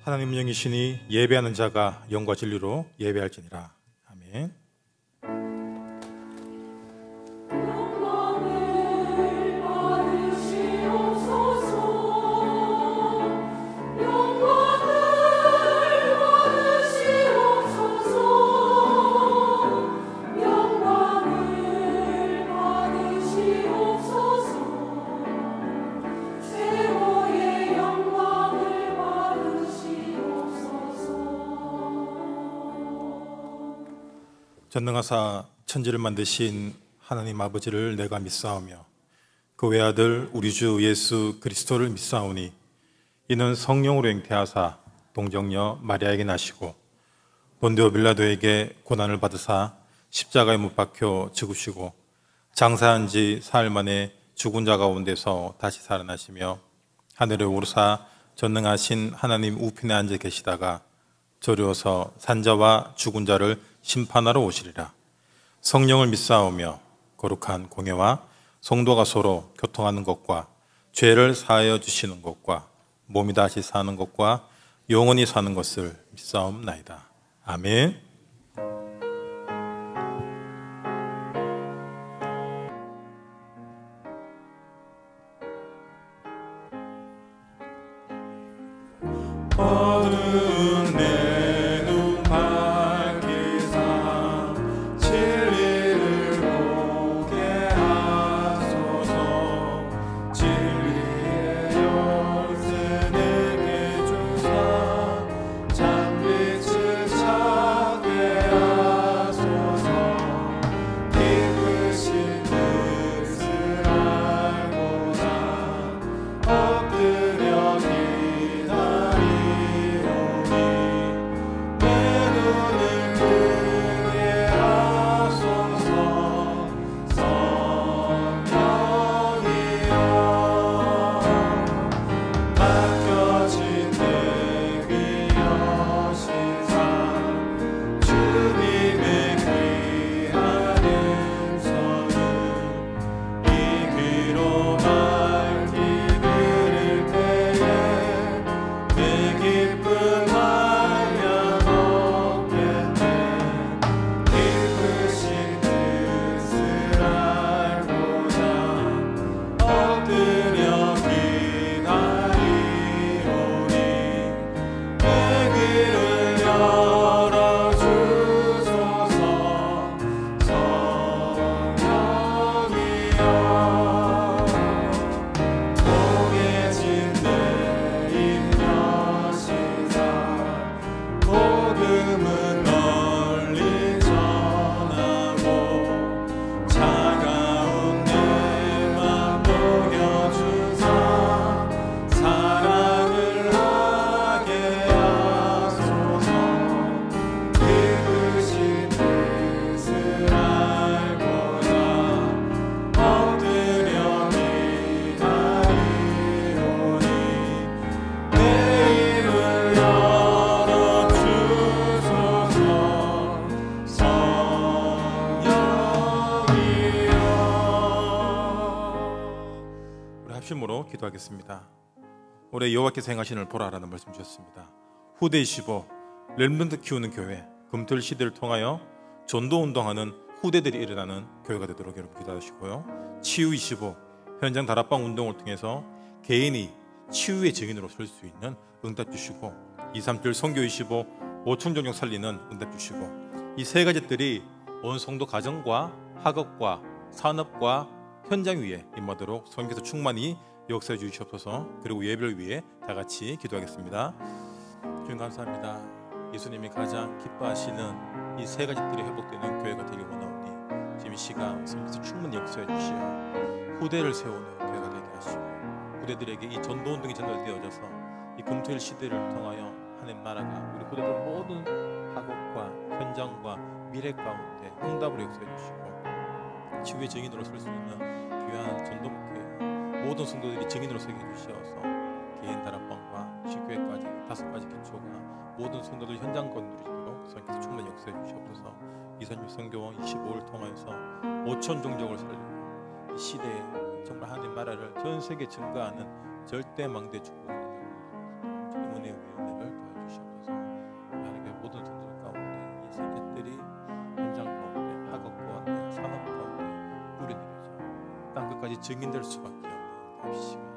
하나님 영이시니 예배하는 자가 영과 진리로 예배할지니라. 아멘. 전능하사 천지를 만드신 하나님 아버지를 내가 믿사오며 그 외아들 우리 주 예수 그리스도를 믿사오니 이는 성령으로 잉태하사 동정녀 마리아에게 나시고 본디오 빌라도에게 고난을 받으사 십자가에 못 박혀 죽으시고 장사한 지 사흘 만에 죽은 자 가운데서 다시 살아나시며 하늘에 오르사 전능하신 하나님 우편에 앉아 계시다가 저리어서 산자와 죽은 자를 심판하러 오시리라. 성령을 믿사오며 거룩한 공예와 성도가 서로 교통하는 것과 죄를 사하여 주시는 것과 몸이 다시 사는 것과 영원히 사는 것을 믿사옵나이다. 아멘. 어두운 내 눈 밝히사 진리를 보게 하소서. 진리의 열쇠 내게 주사 참빛을 찾게 하소서. 깊으신 뜻을 알고자 엎드려 합심으로 기도하겠습니다. 올해 여호와께서 행하신을 보라라는 말씀 주셨습니다. 후대 25 렘넌트 키우는 교회, 금토일 시대를 통하여 전도 운동하는 후대들이 일어나는 교회가 되도록 여러분 기도하시고요. 치유 25 현장 다락방 운동을 통해서 개인이 치유의 증인으로 설 수 있는 응답 주시고, 237 선교 25 5천 종족 살리는 응답 주시고, 이 세 가지들이 온 성도 가정과 학업과 산업과 현장 위에 임하도록 성령께서 충만히 역사해 주시옵소서. 그리고 예배를 위해 다 같이 기도하겠습니다. 주님 감사합니다. 예수님이 가장 기뻐하시는 이 세 가지들이 회복되는 교회가 되길 원하오니 지금 이 시간 성령께서 충만히 역사해 주시어 후대를 세우는 교회가 되게 하시고, 후대들에게 이 전도운동이 전달되어져서 이 금토일 시대를 통하여 하나님 나라가 우리 후대들 모든 학업과 현장과 미래 가운데 응답으로 역사해 주시고, 치유의 증인으로 설 수 있는 귀한 전도목회 모든 성도들이 증인으로 서게 해주시어서 개인 다락방과 시교회까지 5가지 기초가 모든 성도들 현장 건드리도록 성령께서 충분히 역사해 주시옵소서. 236 선교원 25를 통하여서 5천 종족을 살리고 이 시대에 정말 하나님 나라를 전 세계에 증거하는 절대 망대 축복을 주님 은혜의 은혜를 더하시옵소서. 가지 증인될 수밖에 없는 시간.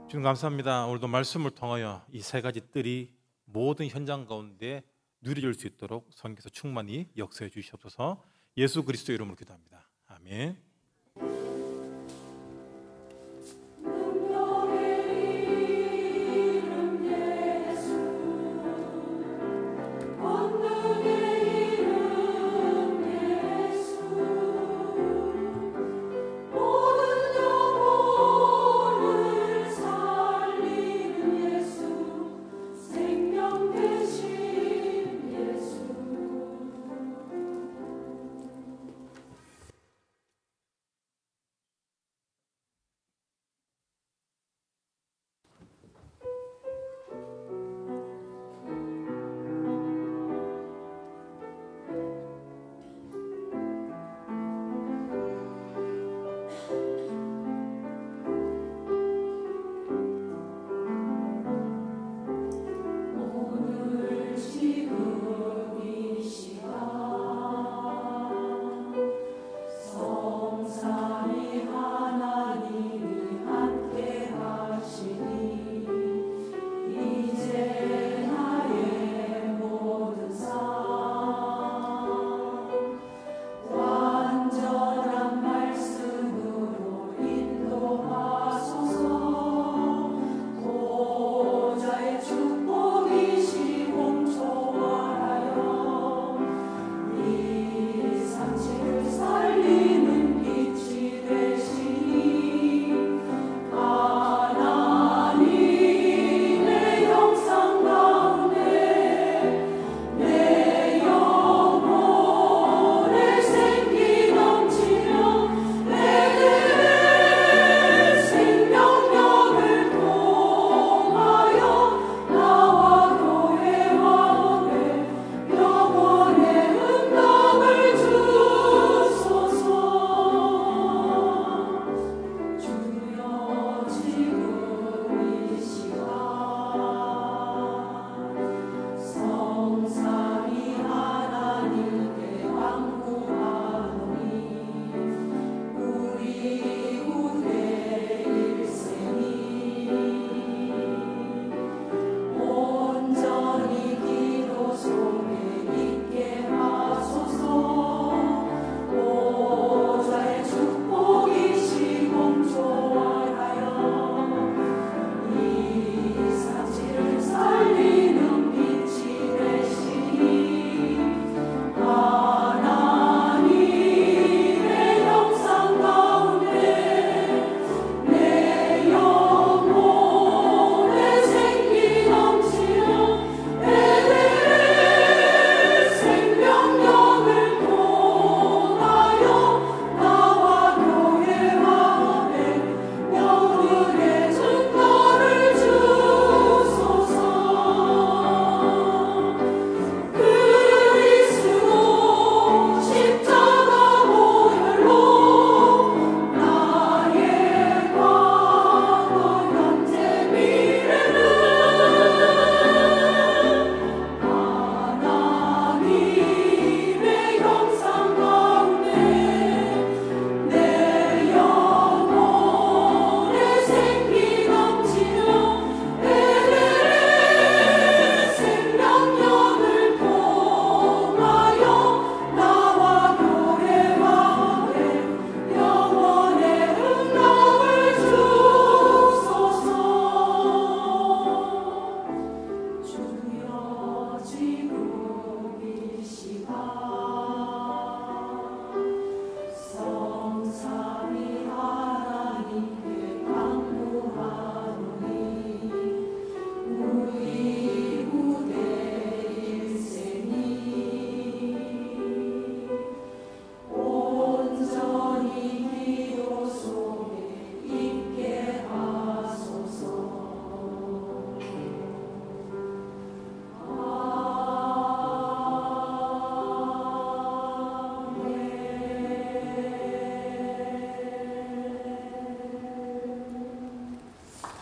주님 감사합니다. 오늘도 말씀을 통하여 이 세 가지 뜰이 모든 현장 가운데 누려질 수 있도록 성령께서 충만히 역사해 주시옵소서. 예수 그리스도 이름으로 기도합니다. 아멘.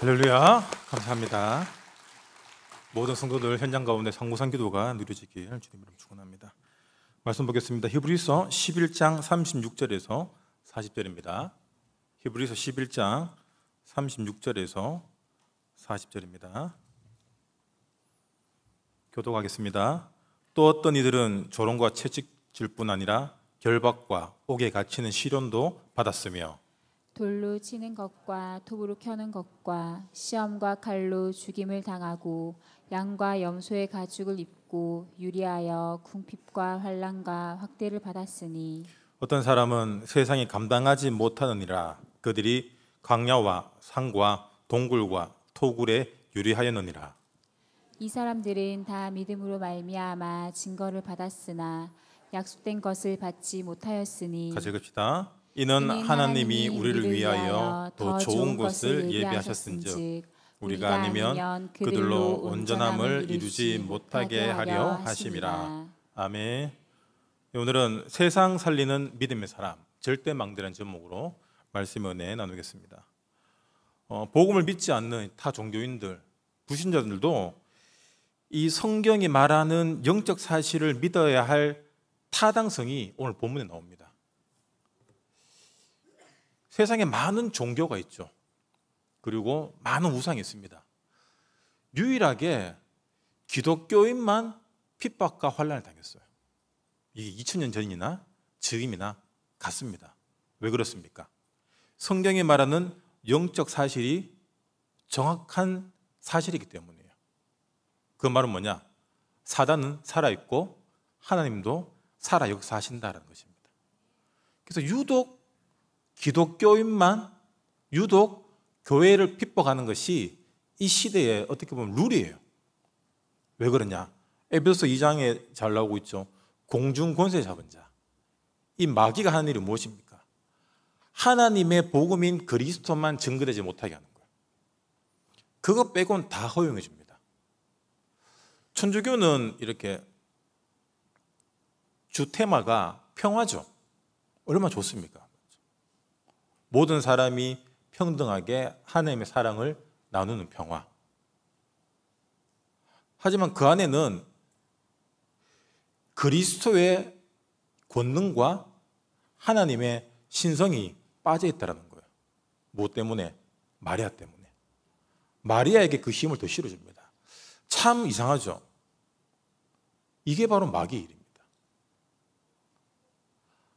할렐루야. 감사합니다. 모든 성도들 현장 가운데 상무상 기도가 누려지길 주님 이름 축원합니다. 말씀 보겠습니다. 히브리서 11장 36절에서 40절입니다. 히브리서 11장 36절에서 40절입니다. 교독하겠습니다. 또 어떤 이들은 조롱과 채찍질 뿐 아니라 결박과 옥에 갇히는 시련도 받았으며 돌로 치는 것과 톱으로 켜는 것과 시험과 칼로 죽임을 당하고 양과 염소의 가죽을 입고 유리하여 궁핍과 환난과 학대를 받았으니 어떤 사람은 세상이 감당하지 못하느니라 그들이 광야와 산과 동굴과 토굴에 유리하였느니라. 이 사람들은 다 믿음으로 말미암아 증거를 받았으나 약속된 것을 받지 못하였으니 같이 읽읍시다. 이는 하나님이 우리를 위하여 더 좋은 것을 예비하셨은즉 우리가 아니면 그들로 온전함을 이루지 못하게 하려 하심이라. 아멘. 오늘은 세상 살리는 믿음의 사람, 절대망대라는 제목으로 말씀의 은혜 나누겠습니다. 복음을 믿지 않는 타 종교인들, 불신자들도 이 성경이 말하는 영적 사실을 믿어야 할 타당성이 오늘 본문에 나옵니다. 세상에 많은 종교가 있죠. 그리고 많은 우상이 있습니다. 유일하게 기독교인만 핍박과 환난을 당했어요. 이게 2000년 전이나 지금이나 같습니다. 왜 그렇습니까? 성경이 말하는 영적 사실이 정확한 사실이기 때문이에요. 그 말은 뭐냐? 사단은 살아있고 하나님도 살아 역사하신다는 것입니다. 그래서 유독 기독교인만 유독 교회를 핍박하는 것이 이 시대의 어떻게 보면 룰이에요. 왜 그러냐? 에베소서 2장에 잘 나오고 있죠. 공중 권세 잡은 자. 이 마귀가 하는 일이 무엇입니까? 하나님의 복음인 그리스도만 증거되지 못하게 하는 거예요. 그거 빼고는 다 허용해 줍니다. 천주교는 이렇게 주 테마가 평화죠. 얼마나 좋습니까? 모든 사람이 평등하게 하나님의 사랑을 나누는 평화. 하지만 그 안에는 그리스도의 권능과 하나님의 신성이 빠져 있다는 거예요. 무엇 때문에? 마리아 때문에. 마리아에게 그 힘을 더 실어줍니다. 참 이상하죠? 이게 바로 마귀의 일입니다.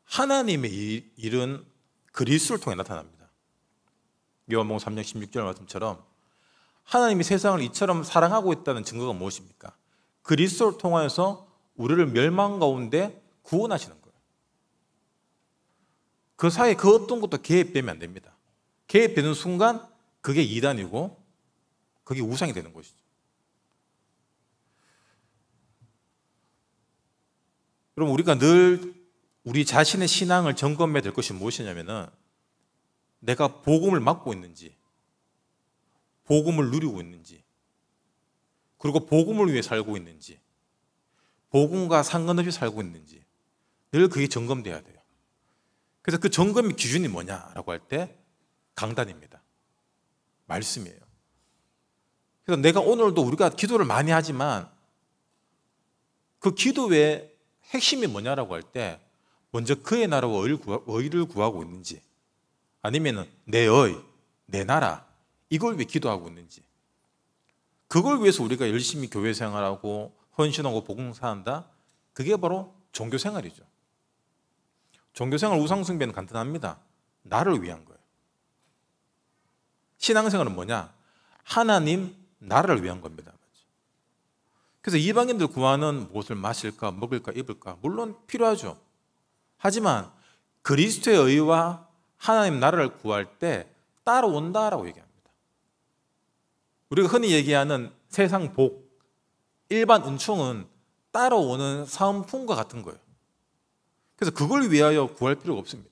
하나님의 일은 그리스도를 통해 나타납니다. 요한복음 3장 16절 말씀처럼 하나님이 세상을 이처럼 사랑하고 있다는 증거가 무엇입니까? 그리스도를 통하여서 우리를 멸망 가운데 구원하시는 거예요. 그 사이에 그 어떤 것도 개입되면 안 됩니다. 개입되는 순간 그게 이단이고 그게 우상이 되는 것이죠. 여러분, 우리가 늘 우리 자신의 신앙을 점검해야 될 것이 무엇이냐면은 내가 복음을 맡고 있는지, 복음을 누리고 있는지, 그리고 복음을 위해 살고 있는지, 복음과 상관없이 살고 있는지 늘 그게 점검돼야 돼요. 그래서 그 점검의 기준이 뭐냐라고 할 때 강단입니다. 말씀이에요. 그래서 내가 오늘도 우리가 기도를 많이 하지만 그 기도의 핵심이 뭐냐라고 할 때 먼저 그의 나라와 의를 구하고 있는지, 아니면 내 의, 내 나라, 이걸 위해 기도하고 있는지, 그걸 위해서 우리가 열심히 교회 생활하고 헌신하고 복음사한다. 그게 바로 종교생활이죠. 종교생활 우상숭배는 간단합니다. 나를 위한 거예요. 신앙생활은 뭐냐? 하나님, 나라를 위한 겁니다. 그래서 이방인들 구하는 무엇을 마실까, 먹을까, 입을까 물론 필요하죠. 하지만 그리스도의 의와 하나님 나라를 구할 때 따라온다라고 얘기합니다. 우리가 흔히 얘기하는 세상 복, 일반 은총은 따라오는 사은품과 같은 거예요. 그래서 그걸 위하여 구할 필요가 없습니다.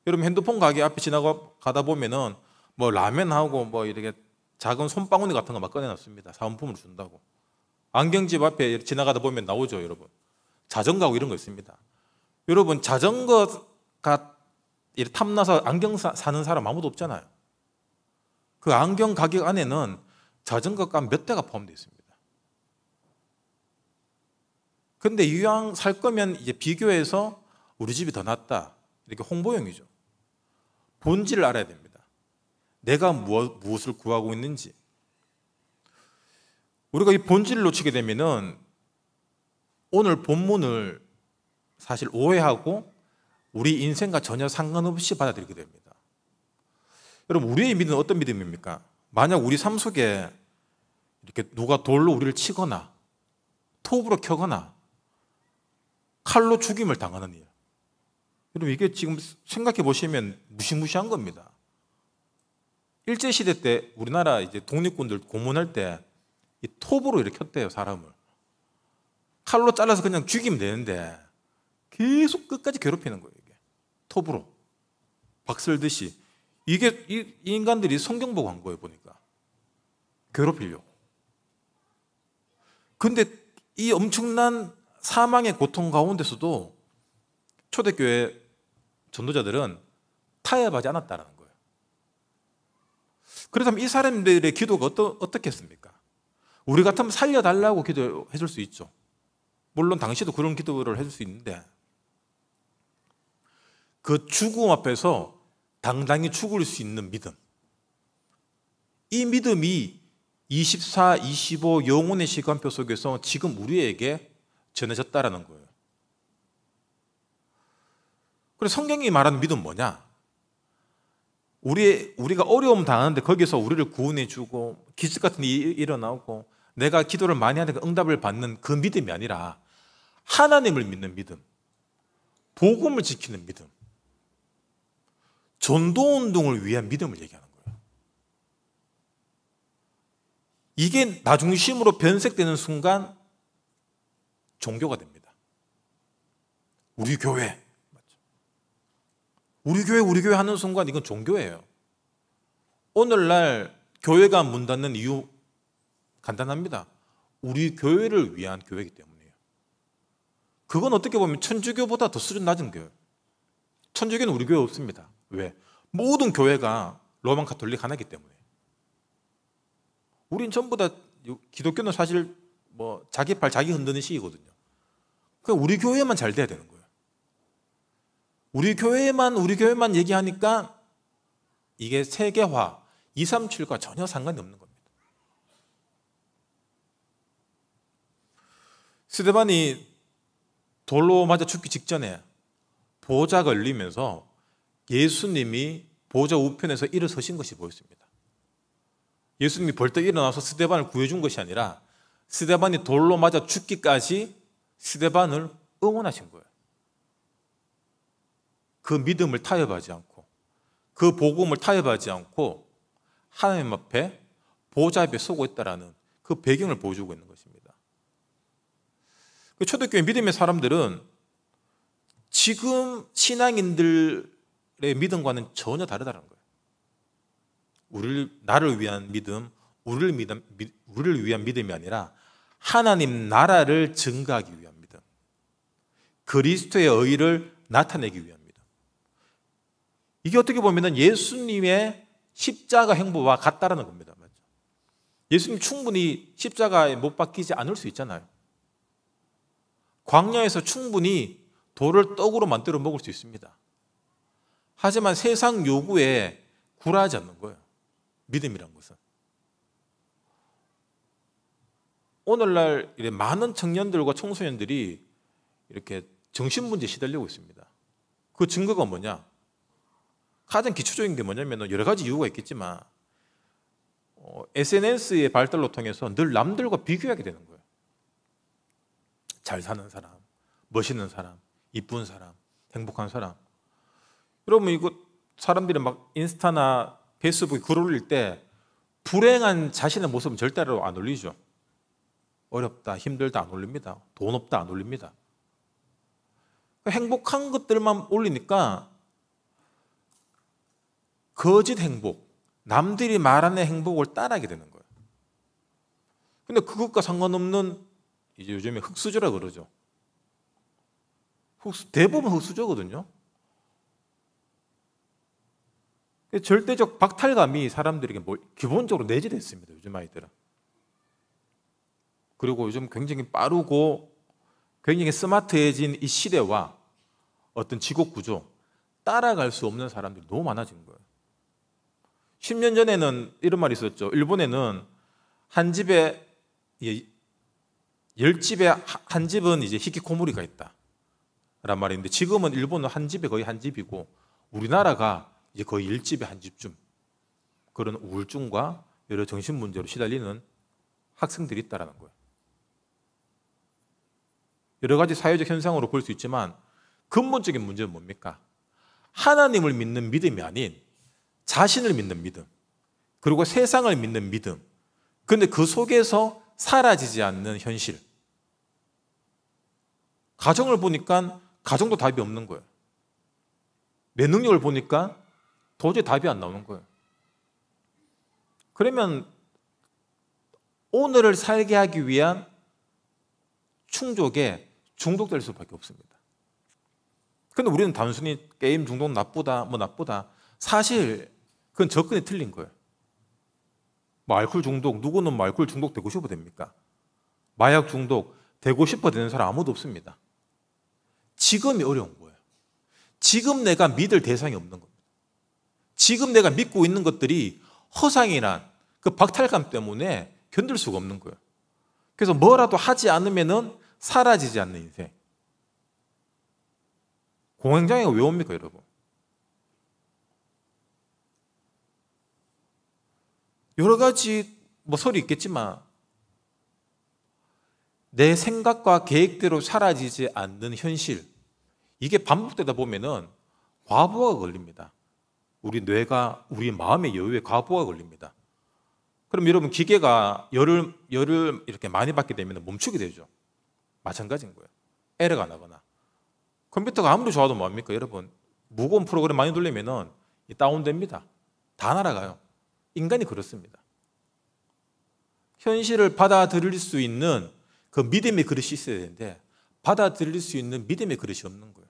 여러분, 핸드폰 가게 앞에 지나가다 보면은 뭐 라면하고 뭐 이렇게 작은 손바구니 같은 거 막 꺼내놨습니다. 사은품을 준다고. 안경집 앞에 지나가다 보면 나오죠, 여러분. 자전거하고 이런 거 있습니다. 여러분, 자전거가 탐나서 안경 사는 사람 아무도 없잖아요. 그 안경 가격 안에는 자전거 값 몇 대가 포함되어 있습니다. 근데 이왕 살 거면 이제 비교해서 우리 집이 더 낫다. 이렇게 홍보용이죠. 본질을 알아야 됩니다. 내가 무엇을 구하고 있는지. 우리가 이 본질을 놓치게 되면은 오늘 본문을 사실 오해하고 우리 인생과 전혀 상관없이 받아들이게 됩니다. 여러분, 우리의 믿음은 어떤 믿음입니까? 만약 우리 삶 속에 이렇게 누가 돌로 우리를 치거나 톱으로 켜거나 칼로 죽임을 당하는 일. 여러분, 이게 지금 생각해 보시면 무시무시한 겁니다. 일제시대 때 우리나라 이제 독립군들 고문할 때 이 톱으로 이렇게 켰대요, 사람을. 칼로 잘라서 그냥 죽이면 되는데 계속 끝까지 괴롭히는 거예요, 이게. 톱으로. 박설듯이. 이게 이 인간들이 성경 보고 한 거예요, 보니까. 괴롭히려고. 근데 이 엄청난 사망의 고통 가운데서도 초대교회 전도자들은 타협하지 않았다는 거예요. 그렇다면 이 사람들의 기도가 어떻게 했습니까? 우리 같으면 살려달라고 기도해 줄 수 있죠. 물론 당시도 그런 기도를 해줄 수 있는데 그 죽음 앞에서 당당히 죽을 수 있는 믿음, 이 믿음이 24, 25 영혼의 시간표 속에서 지금 우리에게 전해졌다라는 거예요. 그래서 성경이 말하는 믿음은 뭐냐? 우리가 어려움 당하는데 거기서 우리를 구원해 주고 기적 같은 일이 일어나고 내가 기도를 많이 하니까 응답을 받는 그 믿음이 아니라 하나님을 믿는 믿음, 복음을 지키는 믿음, 전도운동을 위한 믿음을 얘기하는 거예요. 이게 나 중심으로 변색되는 순간 종교가 됩니다. 우리 교회, 우리 교회 하는 순간 이건 종교예요. 오늘날 교회가 문 닫는 이유 간단합니다. 우리 교회를 위한 교회이기 때문이에요. 그건 어떻게 보면 천주교보다 더 수준 낮은 교회예요. 천주교는 우리 교회 없습니다. 왜? 모든 교회가 로만 가톨릭 하나이기 때문에. 우린 전부 다, 기독교는 사실 뭐 자기 팔 자기 흔드는 시기거든요. 그냥 우리 교회만 잘 돼야 되는 거예요. 우리 교회만 얘기하니까 이게 세계화, 237과 전혀 상관이 없는 겁니다. 스데반이 돌로 맞아 죽기 직전에 보호자 걸리면서 예수님이 보호자 우편에서 일어서신 것이 보였습니다. 예수님이 벌떡 일어나서 스데반을 구해준 것이 아니라 스데반이 돌로 맞아 죽기까지 스데반을 응원하신 거예요. 그 믿음을 타협하지 않고 그 복음을 타협하지 않고 하나님 앞에 보호자 앞에 서고 있다라는 그 배경을 보여주고 있는 것입니다. 초대교회 믿음의 사람들은 지금 신앙인들의 믿음과는 전혀 다르다는 거예요. 나를 위한 믿음, 우리를 위한 믿음이 아니라 하나님 나라를 증거하기 위한 믿음, 그리스도의 의를 나타내기 위한 믿음. 이게 어떻게 보면 예수님의 십자가 행보와 같다라는 겁니다. 맞죠? 예수님 충분히 십자가에 못 박히지 않을 수 있잖아요. 광야에서 충분히 돌을 떡으로 만들어 먹을 수 있습니다. 하지만 세상 요구에 굴하지 않는 거예요. 믿음이란 것은. 오늘날 많은 청년들과 청소년들이 이렇게 정신문제에 시달리고 있습니다. 그 증거가 뭐냐? 가장 기초적인 게 뭐냐면 여러 가지 이유가 있겠지만 SNS의 발달로 통해서 늘 남들과 비교하게 되는 거예요. 잘 사는 사람, 멋있는 사람, 이쁜 사람, 행복한 사람. 여러분, 이거 사람들이 막 인스타나 페이스북에 글 올릴 때 불행한 자신의 모습은 절대로 안 올리죠. 어렵다, 힘들다 안 올립니다. 돈 없다 안 올립니다. 행복한 것들만 올리니까 거짓 행복, 남들이 말하는 행복을 따라하게 되는 거예요. 근데 그것과 상관없는 이제 요즘에 흙수저라 그러죠. 대부분 흙수저거든요. 절대적 박탈감이 사람들에게 기본적으로 내재됐습니다. 요즘 아이들은. 그리고 요즘 굉장히 빠르고 굉장히 스마트해진 이 시대와 어떤 직업 구조 따라갈 수 없는 사람들이 너무 많아진 거예요. 10년 전에는 이런 말이 있었죠. 일본에는 한 집에 10집에 한 집은 이제 히키코모리가 있다 란 말인데, 지금은 일본은 한 집에 거의 한 집이고 우리나라가 이제 거의 1집에 한 집쯤 그런 우울증과 여러 정신 문제로 시달리는 학생들이 있다라는 거예요. 여러 가지 사회적 현상으로 볼 수 있지만 근본적인 문제는 뭡니까? 하나님을 믿는 믿음이 아닌 자신을 믿는 믿음, 그리고 세상을 믿는 믿음. 그런데 그 속에서 사라지지 않는 현실. 가정을 보니까 가정도 답이 없는 거예요. 내 능력을 보니까 도저히 답이 안 나오는 거예요. 그러면 오늘을 살게 하기 위한 충족에 중독될 수밖에 없습니다. 그런데 우리는 단순히 게임 중독 나쁘다, 뭐 나쁘다. 사실 그건 접근이 틀린 거예요. 뭐 알코올 중독, 누구는 뭐 알코올 중독 되고 싶어 됩니까? 마약 중독 되고 싶어 되는 사람 아무도 없습니다. 지금이 어려운 거예요. 지금 내가 믿을 대상이 없는 겁니다. 지금 내가 믿고 있는 것들이 허상이란 그 박탈감 때문에 견딜 수가 없는 거예요. 그래서 뭐라도 하지 않으면은 사라지지 않는 인생. 공황장애가 왜 옵니까, 여러분? 여러 가지 뭐 설이 있겠지만 내 생각과 계획대로 사라지지 않는 현실, 이게 반복되다 보면은 과부하가 걸립니다. 우리 뇌가 우리 마음의 여유에 과부하가 걸립니다. 그럼 여러분 기계가 열을 이렇게 많이 받게 되면 멈추게 되죠. 마찬가지인 거예요. 에러가 나거나. 컴퓨터가 아무리 좋아도 뭐합니까? 여러분 무거운 프로그램 많이 돌리면은 다운됩니다. 다 날아가요. 인간이 그렇습니다. 현실을 받아들일 수 있는 그 믿음의 그릇이 있어야 되는데 받아들일 수 있는 믿음의 그릇이 없는 거예요.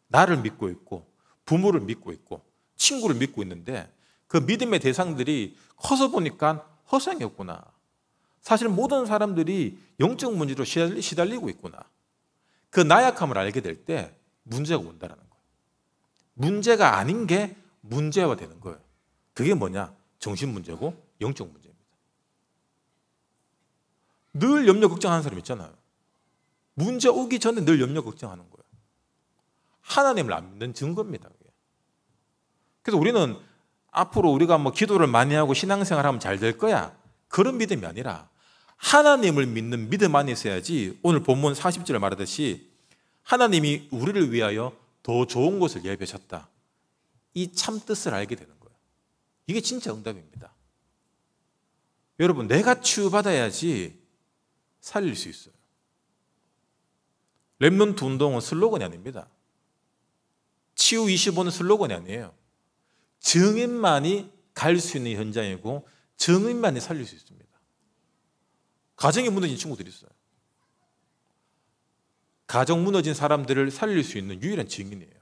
나를 믿고 있고 부모를 믿고 있고 친구를 믿고 있는데 그 믿음의 대상들이 커서 보니까 허상이었구나. 사실 모든 사람들이 영적 문제로 시달리고 있구나. 그 나약함을 알게 될 때 문제가 온다는 거예요. 문제가 아닌 게 문제화 되는 거예요. 그게 뭐냐? 정신 문제고 영적 문제입니다. 늘 염려 걱정하는 사람 있잖아요. 문제 오기 전에 늘 염려 걱정하는 거예요. 하나님을 안 믿는 증거입니다. 그게. 그래서 우리는 앞으로 우리가 뭐 기도를 많이 하고 신앙생활 하면 잘 될 거야, 그런 믿음이 아니라 하나님을 믿는 믿음 안에 있어야지. 오늘 본문 40절에 말하듯이 하나님이 우리를 위하여 더 좋은 것을 예비하셨다, 이 참 뜻을 알게 되는 거예요. 이게 진짜 응답입니다. 여러분, 내가 치유받아야지 살릴 수 있어요. 렘넌트 운동은 슬로건이 아닙니다. 치유 25는 슬로건이 아니에요. 증인만이 갈 수 있는 현장이고 증인만이 살릴 수 있습니다. 가정이 무너진 친구들이 있어요. 가정 무너진 사람들을 살릴 수 있는 유일한 증인이에요.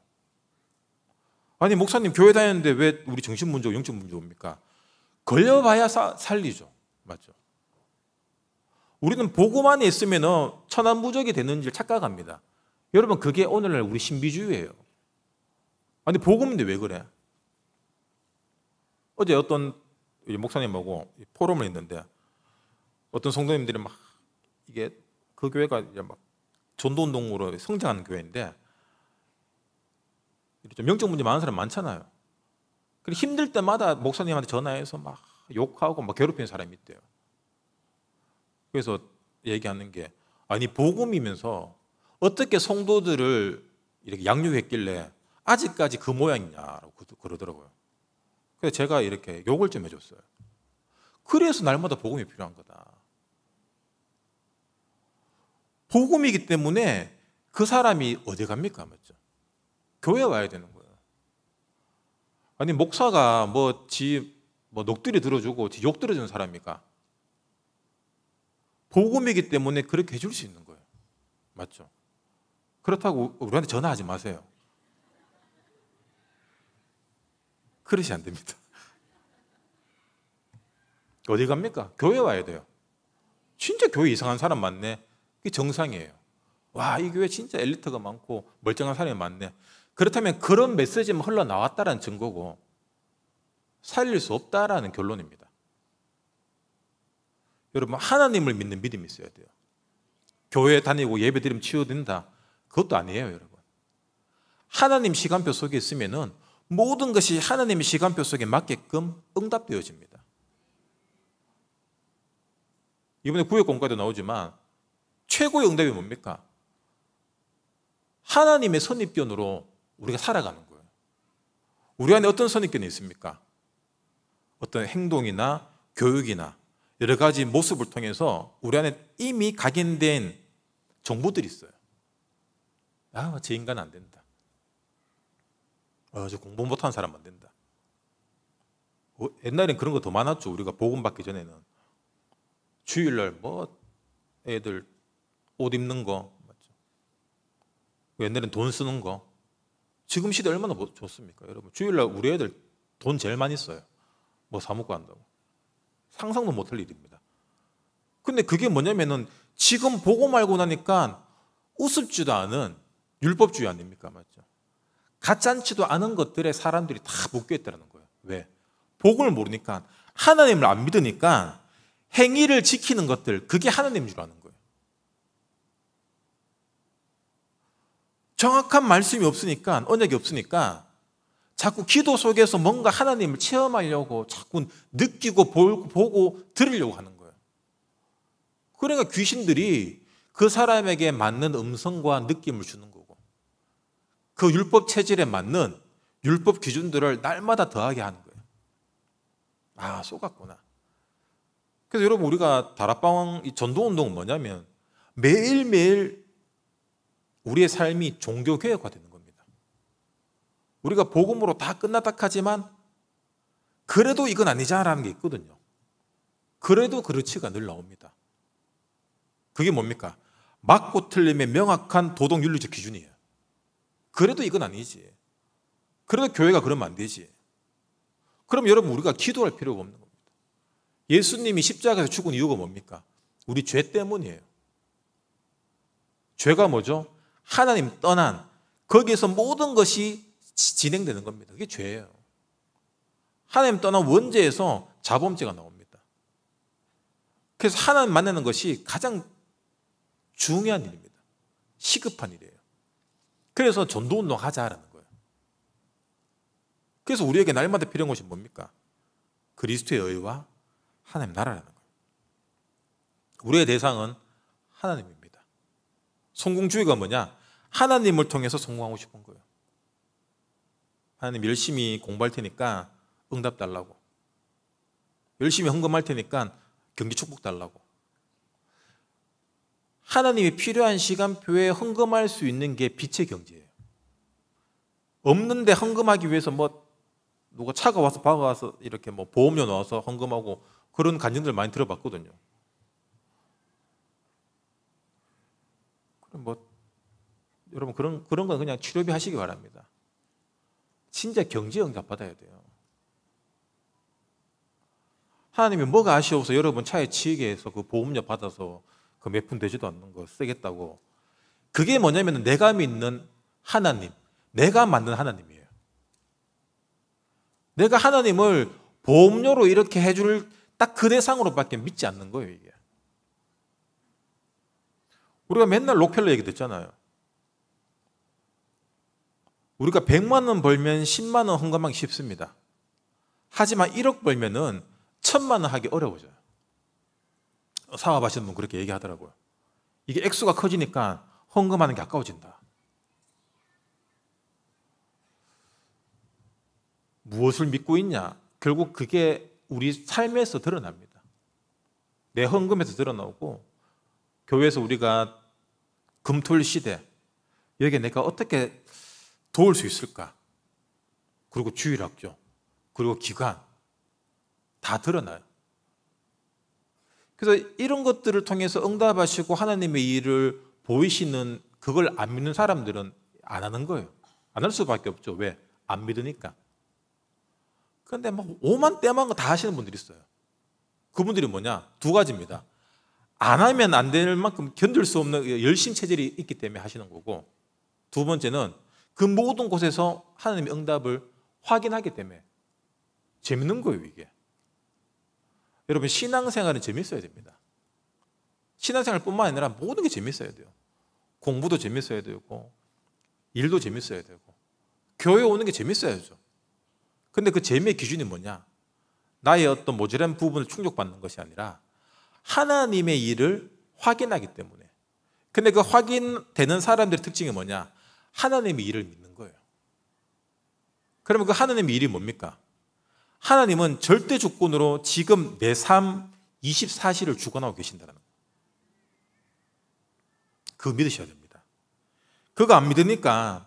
아니 목사님 교회 다녔는데 왜 우리 정신 문제고 영적 문제 옵니까? 걸려봐야 살리죠. 맞죠? 우리는 복음 안에 있으면 천한무적이 되는 줄 착각합니다. 여러분, 그게 오늘날 우리 신비주의예요. 아니 복음인데 왜 그래? 어제 어떤 목사님하고 포럼을 했는데 어떤 성도님들이 막 이게 그 교회가 이제 막 전도운동으로 성장하는 교회인데 좀 영적 문제 많은 사람 많잖아요. 그리고 힘들 때마다 목사님한테 전화해서 막 욕하고 막 괴롭히는 사람이 있대요. 그래서 얘기하는 게, 아니 복음이면서 어떻게 성도들을 이렇게 양육했길래 아직까지 그 모양이냐라고 그러더라고요. 그래서 제가 이렇게 욕을 좀 해줬어요. 그래서 날마다 복음이 필요한 거다. 복음이기 때문에 그 사람이 어디 갑니까? 맞죠? 교회 와야 되는 거예요. 아니 목사가 뭐 녹두리 들어주고 욕 들어주는 사람입니까? 복음이기 때문에 그렇게 해줄 수 있는 거예요. 맞죠? 그렇다고 우리한테 전화하지 마세요. 그러시 안 됩니다. 어디 갑니까? 교회 와야 돼요. 진짜 교회 이상한 사람 많네. 그게 정상이에요. 와, 이 교회 진짜 엘리트가 많고 멀쩡한 사람이 많네. 그렇다면 그런 메시지만 흘러나왔다라는 증거고 살릴 수 없다라는 결론입니다. 여러분, 하나님을 믿는 믿음이 있어야 돼요. 교회 다니고 예배 드리면 치유된다, 그것도 아니에요. 여러분, 하나님 시간표 속에 있으면은 모든 것이 하나님의 시간표 속에 맞게끔 응답되어집니다. 이번에 구역 공과도 나오지만 최고의 응답이 뭡니까? 하나님의 선입견으로 우리가 살아가는 거예요. 우리 안에 어떤 선입견이 있습니까? 어떤 행동이나 교육이나 여러 가지 모습을 통해서 우리 안에 이미 각인된 정보들이 있어요. 아, 저 인간은 안 된다. 저 공부 못하는 사람 안 된다. 옛날엔 그런 거 더 많았죠. 우리가 복음 받기 전에는 주일날 뭐 애들 옷 입는 거 맞죠? 옛날엔 돈 쓰는 거. 지금 시대 얼마나 좋습니까, 여러분? 주일날 우리 애들 돈 제일 많이 써요. 뭐 사 먹고 한다고. 상상도 못할 일입니다. 근데 그게 뭐냐면은 지금 보고 말고 나니까 우습지도 않은 율법주의 아닙니까? 맞죠? 가짜치도 않은 것들에 사람들이 다 묶여있다는 거예요. 왜? 복을 모르니까, 하나님을 안 믿으니까 행위를 지키는 것들, 그게 하나님인 줄 아는 거예요. 정확한 말씀이 없으니까, 언약이 없으니까 자꾸 기도 속에서 뭔가 하나님을 체험하려고 자꾸 느끼고 보고 들으려고 하는 거예요. 그러니까 귀신들이 그 사람에게 맞는 음성과 느낌을 주는 거고, 그 율법 체질에 맞는 율법 기준들을 날마다 더하게 하는 거예요. 아, 속았구나. 그래서 여러분, 우리가 다락방 이 전도운동은 뭐냐면 매일매일 우리의 삶이 종교개혁화 되는 겁니다. 우리가 복음으로 다 끝났다 하지만 그래도 이건 아니잖아라는 게 있거든요. 그래도 그렇지가 늘 나옵니다. 그게 뭡니까? 맞고 틀림의 명확한 도덕 윤리적 기준이에요. 그래도 이건 아니지. 그래도 교회가 그러면 안 되지. 그럼 여러분, 우리가 기도할 필요가 없는 겁니다. 예수님이 십자가에서 죽은 이유가 뭡니까? 우리 죄 때문이에요. 죄가 뭐죠? 하나님 떠난, 거기에서 모든 것이 진행되는 겁니다. 그게 죄예요. 하나님 떠난 원죄에서 자범죄가 나옵니다. 그래서 하나님 만나는 것이 가장 중요한 일입니다. 시급한 일이에요. 그래서 전도운동 하자라는 거예요. 그래서 우리에게 날마다 필요한 것이 뭡니까? 그리스도의 의와 하나님 나라라는 거예요. 우리의 대상은 하나님입니다. 성공주의가 뭐냐? 하나님을 통해서 성공하고 싶은 거예요. 하나님, 열심히 공부할 테니까 응답 달라고. 열심히 헌금할 테니까 경기 축복 달라고. 하나님이 필요한 시간표에 헌금할 수 있는 게 빛의 경제예요. 없는데 헌금하기 위해서 뭐 누가 차가 와서 박아와서 이렇게 뭐 보험료 넣어서 헌금하고 그런 간증들 많이 들어봤거든요. 그럼 뭐 여러분, 그런 건 그냥 치료비 하시기 바랍니다. 진짜 경제 응답 받아야 돼요. 하나님이 뭐가 아쉬워서 여러분 차에 치이게 해서 그 보험료 받아서 그 몇 푼 되지도 않는 거 쓰겠다고. 그게 뭐냐면 내가 믿는 하나님, 내가 만든 하나님이에요. 내가 하나님을 보험료로 이렇게 해줄 딱 그 대상으로밖에 믿지 않는 거예요, 이게. 우리가 맨날 록펠러 얘기 듣잖아요. 우리가 100만 원 벌면 10만 원 헌금하기 쉽습니다. 하지만 1억 벌면은 1000만 원 하기 어려워져요. 사업하시는 분 그렇게 얘기하더라고요. 이게 액수가 커지니까 헌금하는 게 아까워진다. 무엇을 믿고 있냐? 결국 그게 우리 삶에서 드러납니다. 내 헌금에서 드러나고, 교회에서 우리가 금토일 시대, 여기에 내가 어떻게 도울 수 있을까? 그리고 주일학교, 그리고 기관 다 드러나요. 그래서 이런 것들을 통해서 응답하시고 하나님의 일을 보이시는, 그걸 안 믿는 사람들은 안 하는 거예요. 안 할 수밖에 없죠. 왜? 안 믿으니까. 그런데 막 오만 때만 거 다 하시는 분들이 있어요. 그분들이 뭐냐? 두 가지입니다. 안 하면 안 될 만큼 견딜 수 없는 열심 체질이 있기 때문에 하시는 거고, 두 번째는 그 모든 곳에서 하나님의 응답을 확인하기 때문에 재밌는 거예요, 이게. 여러분, 신앙생활은 재밌어야 됩니다. 신앙생활뿐만 아니라 모든 게 재밌어야 돼요. 공부도 재밌어야 되고, 일도 재밌어야 되고, 교회 오는 게 재밌어야죠. 근데 그 재미의 기준이 뭐냐? 나의 어떤 모자란 부분을 충족받는 것이 아니라 하나님의 일을 확인하기 때문에. 근데 그 확인되는 사람들의 특징이 뭐냐? 하나님의 일을 믿는 거예요. 그러면 그 하나님의 일이 뭡니까? 하나님은 절대 주권으로 지금 내 삶 24시를 주관하고 계신다는 거예요. 그거 믿으셔야 됩니다. 그거 안 믿으니까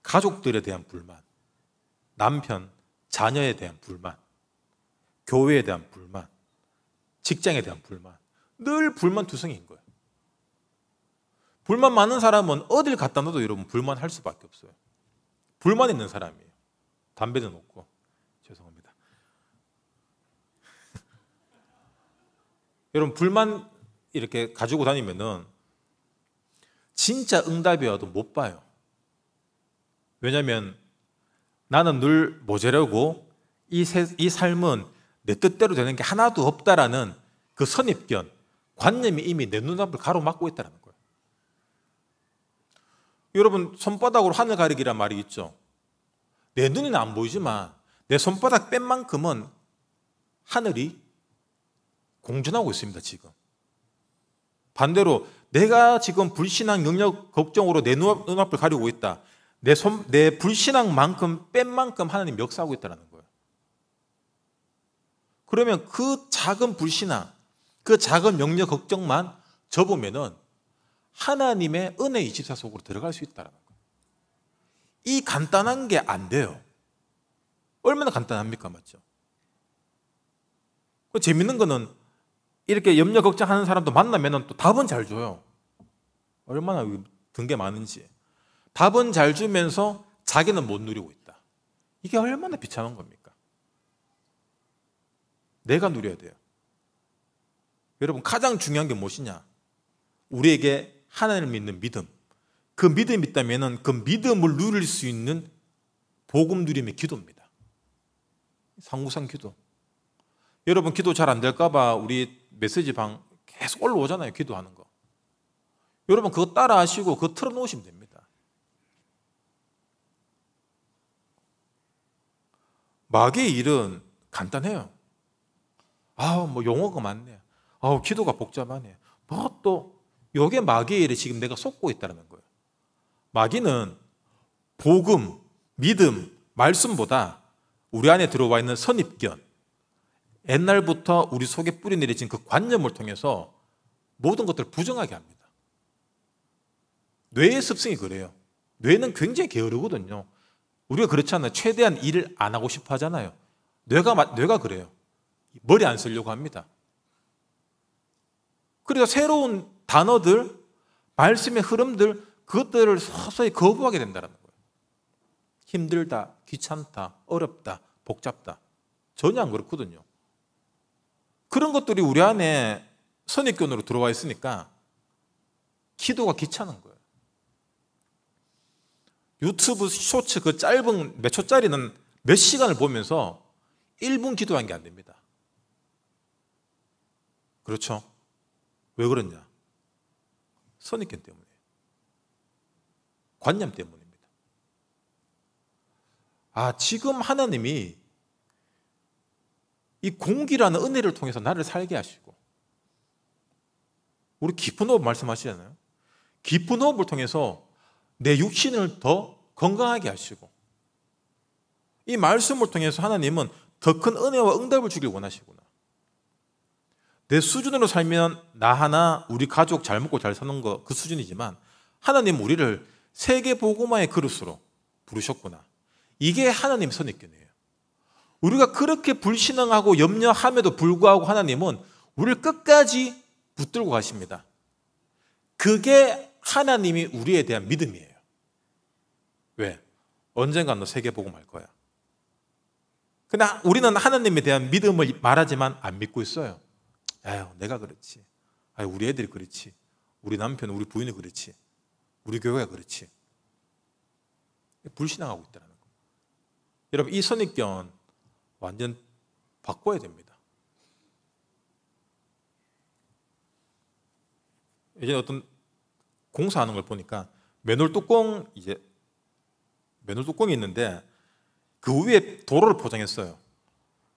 가족들에 대한 불만, 남편, 자녀에 대한 불만, 교회에 대한 불만, 직장에 대한 불만, 늘 불만투성이인 거예요. 불만 많은 사람은 어딜 갖다 놔도 여러분 불만할 수밖에 없어요. 불만 있는 사람이에요. 담배도 놓고. 죄송합니다. 여러분, 불만 이렇게 가지고 다니면은 진짜 응답이 와도 못 봐요. 왜냐하면 나는 늘 모자라고 이 삶은 내 뜻대로 되는 게 하나도 없다라는 그 선입견, 관념이 이미 내 눈앞을 가로막고 있다는 거예요. 여러분, 손바닥으로 하늘 가리기란 말이 있죠. 내 눈에는 안 보이지만 내 손바닥 뺀 만큼은 하늘이 공존하고 있습니다, 지금. 반대로 내가 지금 불신앙 영역 걱정으로 내 눈앞을 가리고 있다. 내 불신앙만큼 뺀 만큼 하나님 역사하고 있다는 거예요. 그러면 그 작은 불신앙, 그 작은 영역 걱정만 접으면은 하나님의 은혜 24 속으로 들어갈 수 있다는 거예요. 이 간단한 게 안 돼요. 얼마나 간단합니까? 맞죠? 재밌는 거는 이렇게 염려 걱정하는 사람도 만나면 또 답은 잘 줘요. 얼마나 든 게 많은지. 답은 잘 주면서 자기는 못 누리고 있다. 이게 얼마나 비참한 겁니까? 내가 누려야 돼요. 여러분, 가장 중요한 게 무엇이냐? 우리에게 하나님을 믿는 믿음. 그 믿음이 있다면 그 믿음을 누릴 수 있는 복음 누림의 기도입니다. 상구상 기도. 여러분, 기도 잘 안 될까 봐 우리 메시지 방 계속 올라오잖아요, 기도하는 거. 여러분, 그거 따라 하시고 그거 틀어놓으시면 됩니다. 마귀의 일은 간단해요. 뭐 용어가 많네. 기도가 복잡하네. 또 이게 마귀의 일에 지금 내가 속고 있다는 거예요. 마귀는 복음, 믿음, 말씀보다 우리 안에 들어와 있는 선입견, 옛날부터 우리 속에 뿌리내려진 그 관념을 통해서 모든 것들을 부정하게 합니다. 뇌의 습성이 그래요. 뇌는 굉장히 게으르거든요. 우리가 그렇잖아요. 최대한 일을 안 하고 싶어 하잖아요. 뇌가 그래요. 머리 안 쓰려고 합니다. 그래서 새로운 단어들, 말씀의 흐름들, 그것들을 서서히 거부하게 된다는 거예요. 힘들다, 귀찮다, 어렵다, 복잡다. 전혀 안 그렇거든요. 그런 것들이 우리 안에 선입견으로 들어와 있으니까 기도가 귀찮은 거예요. 유튜브 쇼츠 그 짧은 몇 초짜리는 몇 시간을 보면서 1분 기도한 게 안 됩니다. 그렇죠? 왜 그러냐? 선입견 때문이에요. 관념 때문입니다. 지금 하나님이 이 공기라는 은혜를 통해서 나를 살게 하시고, 우리 깊은 호흡 말씀하시잖아요. 깊은 호흡을 통해서 내 육신을 더 건강하게 하시고, 이 말씀을 통해서 하나님은 더 큰 은혜와 응답을 주길 원하시구나. 내 수준으로 살면 나 하나, 우리 가족 잘 먹고 잘 사는 거 그 수준이지만 하나님 우리를 세계 복음화의 그릇으로 부르셨구나. 이게 하나님 선입견이에요. 우리가 그렇게 불신앙하고 염려함에도 불구하고 하나님은 우리를 끝까지 붙들고 가십니다. 그게 하나님이 우리에 대한 믿음이에요. 왜? 언젠가 너 세계 복음할 거야. 근데 우리는 하나님에 대한 믿음을 말하지만 안 믿고 있어요. 아유, 내가 그렇지. 아유, 우리 애들이 그렇지. 우리 남편, 우리 부인이 그렇지. 우리 교회가 그렇지. 불신앙하고 있다는 거예요. 여러분, 이 선입견 완전 바꿔야 됩니다. 예전에 어떤 공사하는 걸 보니까 맨홀 뚜껑이 있는데 그 위에 도로를 포장했어요.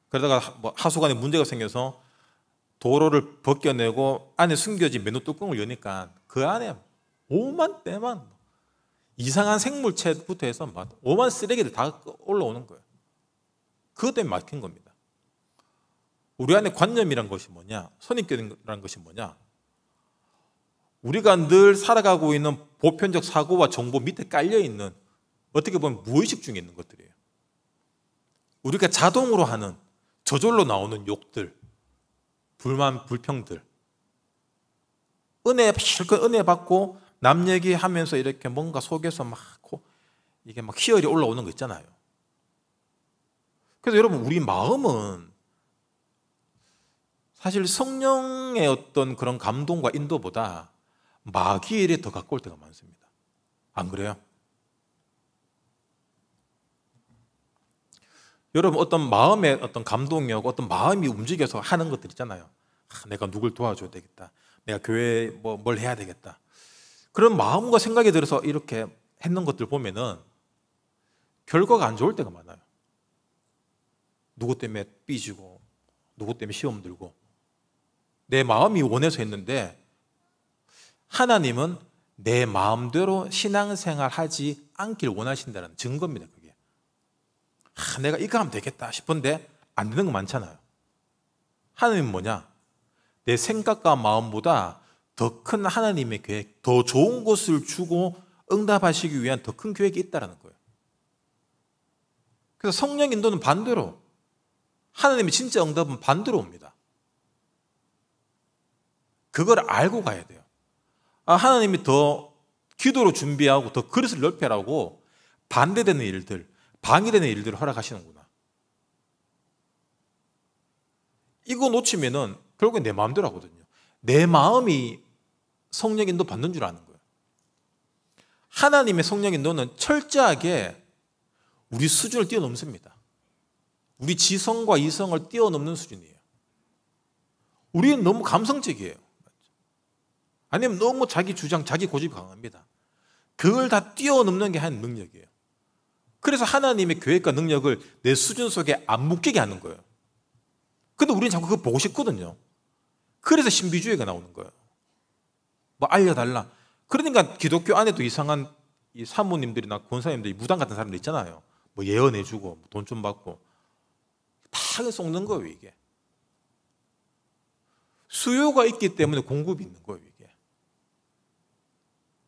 그러다가 뭐 하수관에 문제가 생겨서 도로를 벗겨내고 안에 숨겨진 맨홀 뚜껑을 여니까 그 안에 오만 때만 이상한 생물체부터 해서 막 오만 쓰레기들 다 올라오는 거예요. 그것 때문에 막힌 겁니다. 우리 안에 관념이란 것이 뭐냐? 선입견이란 것이 뭐냐? 우리가 늘 살아가고 있는 보편적 사고와 정보 밑에 깔려있는 어떻게 보면 무의식 중에 있는 것들이에요. 우리가 자동으로 하는 저절로 나오는 욕들, 불만, 불평들, 실컷 은혜 받고 남 얘기하면서 이렇게 뭔가 속에서 이게 막 희열이 올라오는 거 있잖아요. 그래서 여러분, 우리 마음은 사실 성령의 어떤 그런 감동과 인도보다 마귀의 일에 더 가까울 때가 많습니다. 안 그래요? 여러분, 어떤 마음의 어떤 감동이 오고 어떤 마음이 움직여서 하는 것들 있잖아요. 내가 누굴 도와줘야 되겠다. 내가 교회에 뭘 해야 되겠다. 그런 마음과 생각이 들어서 이렇게 했는 것들 보면은 결과가 안 좋을 때가 많아요. 누구 때문에 삐지고, 누구 때문에 시험 들고. 내 마음이 원해서 했는데 하나님은 내 마음대로 신앙생활 하지 않길 원하신다는 증거입니다. 그게. 내가 이거 하면 되겠다 싶은데 안 되는 거 많잖아요. 하나님은 뭐냐? 내 생각과 마음보다 더 큰 하나님의 계획, 더 좋은 것을 주고 응답하시기 위한 더 큰 계획이 있다는 거예요. 그래서 성령 인도는 반대로, 하나님의 진짜 응답은 반대로 옵니다. 그걸 알고 가야 돼요. 하나님이 더 기도로 준비하고 더 그릇을 넓혀라고 반대되는 일들, 방해되는 일들을 허락하시는구나. 이거 놓치면은 결국엔 내 마음대로 하거든요. 내 마음이 성령 인도 받는 줄 아는 거예요. 하나님의 성령 인도는 철저하게 우리 수준을 뛰어넘습니다. 우리 지성과 이성을 뛰어넘는 수준이에요. 우리는 너무 감성적이에요. 아니면 너무 자기 주장, 자기 고집이 강합니다. 그걸 다 뛰어넘는 게 하나님 능력이에요. 그래서 하나님의 계획과 능력을 내 수준 속에 안 묶이게 하는 거예요. 근데 우리는 자꾸 그거 보고 싶거든요. 그래서 신비주의가 나오는 거예요. 뭐 알려달라. 그러니까 기독교 안에도 이상한 이 사모님들이나 권사님들이 무당 같은 사람들 있잖아요. 뭐 예언해주고 돈 좀 받고 다 속는 거예요. 이게 수요가 있기 때문에 공급이 있는 거예요. 이게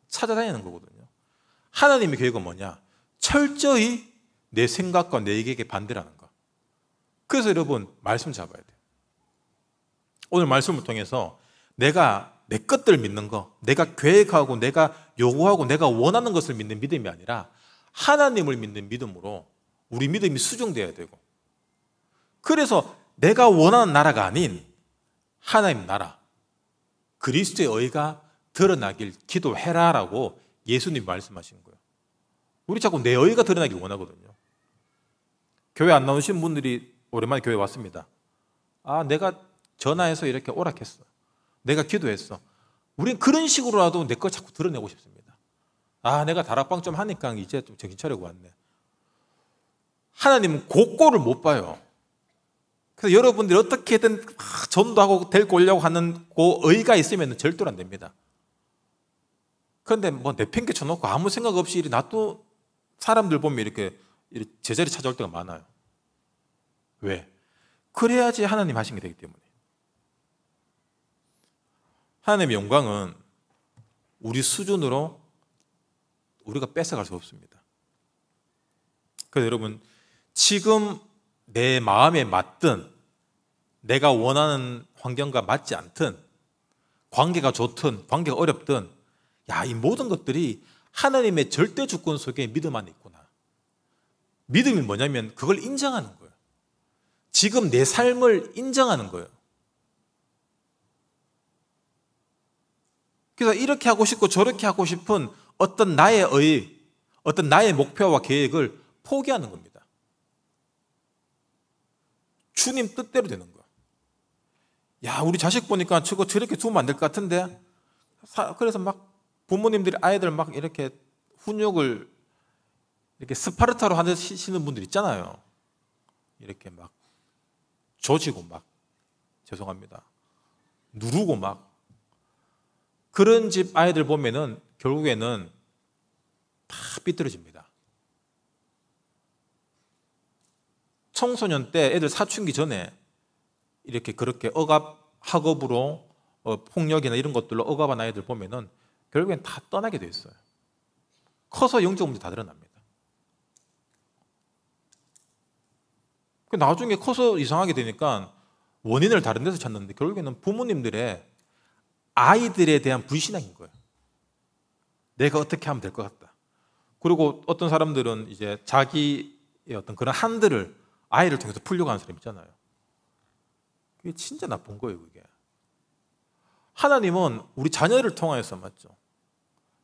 찾아다니는 거거든요. 하나님의 계획은 뭐냐? 철저히 내 생각과 내 얘기에 반대라는 거. 그래서 여러분, 말씀 잡아야 돼요. 오늘 말씀을 통해서 내가 내 것들 믿는 거, 내가 계획하고 내가 요구하고 내가 원하는 것을 믿는 믿음이 아니라 하나님을 믿는 믿음으로 우리 믿음이 수정돼야 되고, 그래서 내가 원하는 나라가 아닌 하나님 나라, 그리스도의 의가 드러나길 기도해라라고 예수님이 말씀하신 거예요. 우리 자꾸 내 의가 드러나길 원하거든요. 교회 안 나오신 분들이 오랜만에 교회 왔습니다. 내가 전화해서 이렇게 오락했어. 내가 기도했어. 우린 그런 식으로라도 내 거 자꾸 드러내고 싶습니다. 내가 다락방 좀 하니까 이제 좀 정신 차리고 왔네. 하나님은 그 꼴을 못 봐요. 그래서 여러분들이 어떻게든 전도하고 데리고 오려고 하는 그 의가 있으면 절대로 안 됩니다. 그런데 뭐 내팽개 쳐놓고 아무 생각 없이 놔도 사람들 보면 이렇게 제자리 찾아올 때가 많아요. 왜? 그래야지 하나님 하신 게 되기 때문에. 하나님의 영광은 우리 수준으로 우리가 뺏어갈 수 없습니다. 그래서 여러분, 지금 내 마음에 맞든 내가 원하는 환경과 맞지 않든 관계가 좋든 관계가 어렵든 이 모든 것들이 하나님의 절대 주권 속에 믿음 안에 있구나. 믿음이 뭐냐면 그걸 인정하는 거예요. 지금 내 삶을 인정하는 거예요. 그래서 이렇게 하고 싶고 저렇게 하고 싶은 어떤 나의 목표와 계획을 포기하는 겁니다. 주님 뜻대로 되는 거야. 야, 우리 자식 보니까 저거 저렇게 두면 안 될 것 같은데. 그래서 막 부모님들이 아이들 막 이렇게 훈육을 이렇게 스파르타로 하시는 분들 있잖아요. 이렇게 막 조지고 막, 죄송합니다, 누르고 막. 그런 집 아이들 보면은 결국에는 다 삐뚤어집니다. 청소년 때 애들 사춘기 전에 이렇게 그렇게 학업으로 폭력이나 이런 것들로 억압한 아이들 보면은 결국엔 다 떠나게 돼 있어요. 커서 영적 문제 다 드러납니다. 나중에 커서 이상하게 되니까 원인을 다른 데서 찾는데 결국에는 부모님들의 아이들에 대한 불신앙인 거예요. 내가 어떻게 하면 될 것 같다. 그리고 어떤 사람들은 이제 자기의 어떤 그런 한들을 아이를 통해서 풀려고 하는 사람 있잖아요. 그게 진짜 나쁜 거예요, 그게. 하나님은 우리 자녀를 통하여서, 맞죠,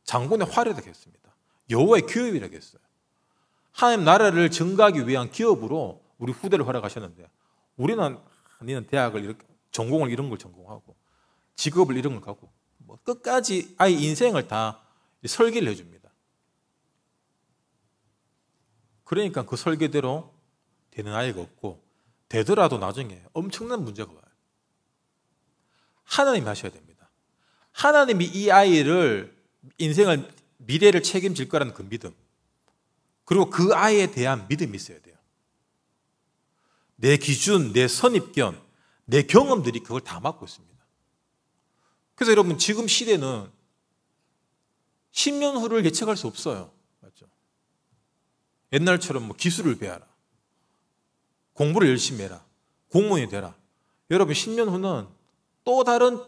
장군의 활이라고 했습니다. 여호와의 기업이라고 했어요. 하나님 나라를 증가하기 위한 기업으로 우리 후대를 허락하셨는데, 우리는 니는 대학을 이렇게 전공을 이런 걸 전공하고 직업을 이런 걸 갖고 뭐 끝까지 아이 인생을 다 설계를 해줍니다. 그러니까 그 설계대로 되는 아이가 없고, 되더라도 나중에 엄청난 문제가 와요. 하나님이 하셔야 됩니다. 하나님이 이 아이를, 인생을, 미래를 책임질 거라는 그 믿음, 그리고 그 아이에 대한 믿음이 있어야 돼요. 내 기준, 내 선입견, 내 경험들이 그걸 다 막고 있습니다. 그래서 여러분, 지금 시대는 10년 후를 예측할 수 없어요. 맞죠? 옛날처럼 뭐 기술을 배워라, 공부를 열심히 해라, 공무원이 되라. 여러분, 10년 후는 또 다른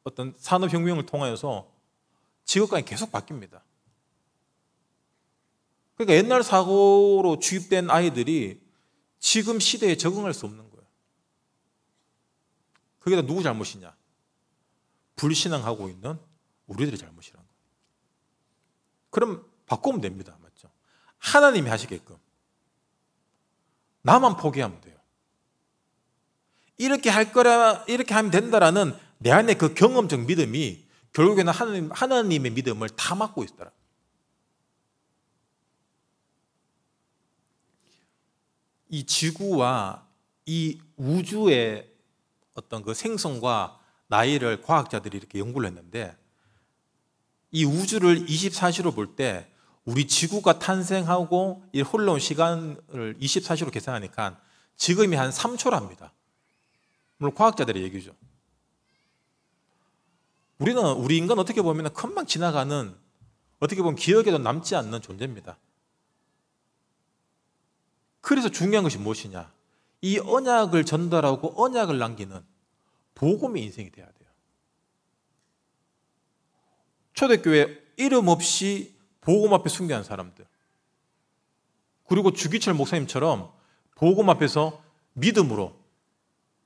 어떤 산업혁명을 통하여서 직업관이 계속 바뀝니다. 그러니까 옛날 사고로 주입된 아이들이 지금 시대에 적응할 수 없는 거예요. 그게 다 누구 잘못이냐? 불신앙하고 있는 우리들의 잘못이라는 거예요. 그럼 바꾸면 됩니다. 맞죠? 하나님이 하시게끔. 나만 포기하면 돼요. 이렇게 할 거라, 이렇게 하면 된다라는 내 안에 그 경험적 믿음이 결국에는 하나님의 믿음을 다 막고 있더라. 이 지구와 이 우주의 어떤 그 생성과 나이를 과학자들이 이렇게 연구를 했는데, 이 우주를 24시로 볼 때 우리 지구가 탄생하고 이 흘러온 시간을 24시로 계산하니까 지금이 한 3초랍니다. 물론 과학자들의 얘기죠. 우리 인간 어떻게 보면 금방 지나가는, 어떻게 보면 기억에도 남지 않는 존재입니다. 그래서 중요한 것이 무엇이냐? 이 언약을 전달하고 언약을 남기는 복음의 인생이 돼야 돼요. 초대교회 이름 없이 복음 앞에 숭배한 사람들, 그리고 주기철 목사님처럼 복음 앞에서 믿음으로,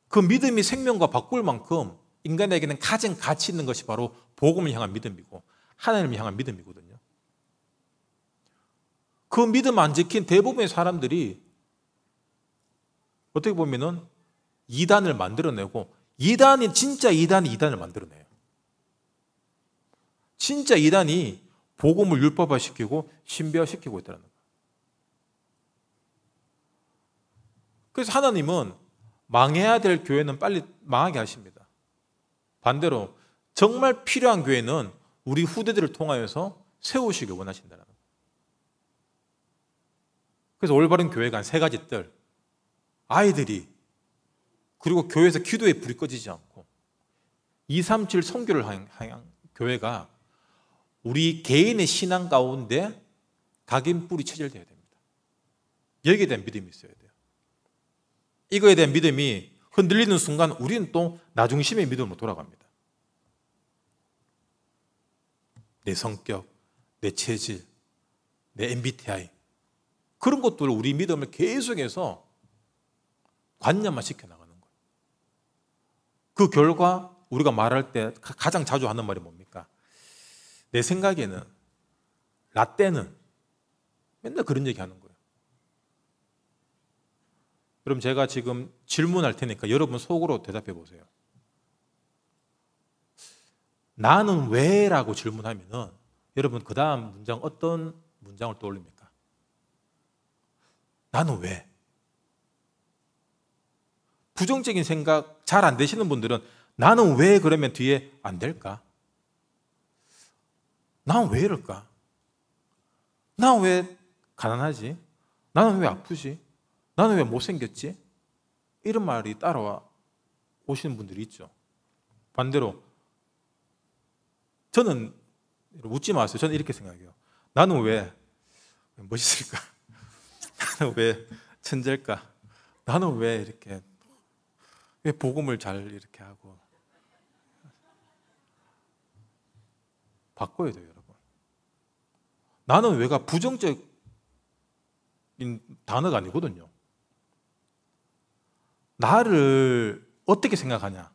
그 믿음이 생명과 바꿀 만큼 인간에게는 가장 가치 있는 것이 바로 복음을 향한 믿음이고 하나님을 향한 믿음이거든요. 그 믿음 안 지킨 대부분의 사람들이 어떻게 보면은 이단을 만들어내고, 진짜 이단을 만들어내요. 진짜 이단이 복음을 율법화시키고 신비화시키고 있다는 거예요. 그래서 하나님은 망해야 될 교회는 빨리 망하게 하십니다. 반대로 정말 필요한 교회는 우리 후대들을 통하여서 세우시길 원하신다는 거예요. 그래서 올바른 교회가 한 세 가지 뜰, 아이들이, 그리고 교회에서 기도에 불이 꺼지지 않고 237 선교를 향한 교회가 우리 개인의 신앙 가운데 각인 뿌리 체질되어야 됩니다. 여기에 대한 믿음이 있어야 돼요. 이거에 대한 믿음이 흔들리는 순간 우리는 또 나 중심의 믿음으로 돌아갑니다. 내 성격, 내 체질, 내 MBTI, 그런 것들을 우리 믿음을 계속해서 관념화 시켜나가는 거예요. 그 결과 우리가 말할 때 가장 자주 하는 말이 뭡니까? 내 생각에는, 라떼는, 맨날 그런 얘기 하는 거예요. 그럼 제가 지금 질문할 테니까 여러분 속으로 대답해 보세요. 나는 왜? 라고 질문하면은 여러분 그 다음 문장 어떤 문장을 떠올립니까? 나는 왜? 부정적인 생각 잘 안 되시는 분들은 나는 왜 그러면 뒤에 안 될까? 나는 왜 이럴까? 나는 왜 가난하지? 나는 왜 아프지? 나는 왜 못생겼지? 이런 말이 따라와 오시는 분들이 있죠. 반대로 저는 웃지 마세요. 저는 이렇게 생각해요. 나는 왜 멋있을까? 나는 왜 천재일까? 나는 왜 이렇게 왜 복음을 잘 이렇게 하고 바꿔야 돼요, 여러분. 나는 왜가 부정적인 단어가 아니거든요. 나를 어떻게 생각하냐?